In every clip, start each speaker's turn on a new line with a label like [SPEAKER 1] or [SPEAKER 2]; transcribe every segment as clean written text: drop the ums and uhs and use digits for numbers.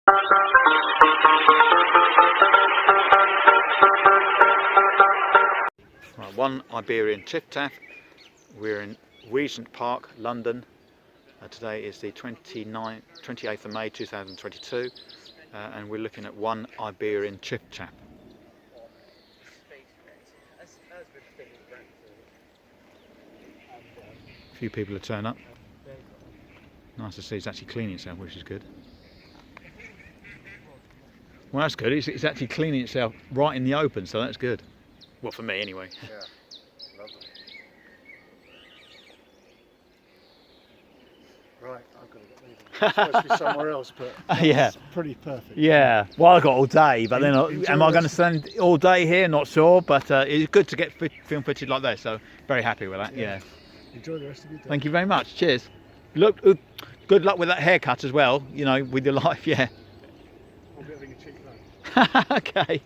[SPEAKER 1] Right, one Iberian Chiffchaff. We're in Regents Park, London. Today is the 28th of May 2022, and we're looking at one Iberian Chiffchaff. A few people have turned up. Nice to see it's actually cleaning itself, which is good. Well, that's good. It's actually cleaning itself right in the open, so that's good. Well, for me anyway.
[SPEAKER 2] Yeah, lovely. Right, I've got to get moving. It's supposed to be somewhere else, but
[SPEAKER 1] yeah,
[SPEAKER 2] pretty perfect.
[SPEAKER 1] Yeah. Well, I got all day, but then am I going to spend all day here? Not sure, but it's good to get film footage like that. So very happy with that. Yeah.
[SPEAKER 2] Enjoy the rest of your day.
[SPEAKER 1] Thank you very much. Cheers. Look, good luck with that haircut as well. You know, with your life. Yeah.
[SPEAKER 2] I'll be having a cheap lunch.
[SPEAKER 1] Okay.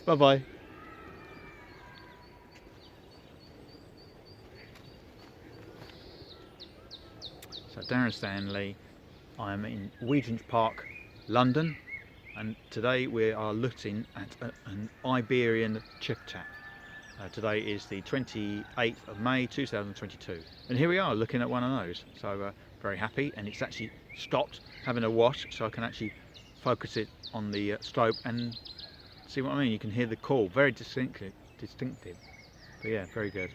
[SPEAKER 1] Bye bye. So Darren Stanley, I'm in Regents Park, London, and today we are looking at an Iberian Chiffchaff. Today is the 28th of May 2022, and here we are looking at one of those. So very happy, and it's actually stopped having a wash, so I can actually focus it on the strobe and see what I mean. You can hear the call very distinctive. But yeah, very good.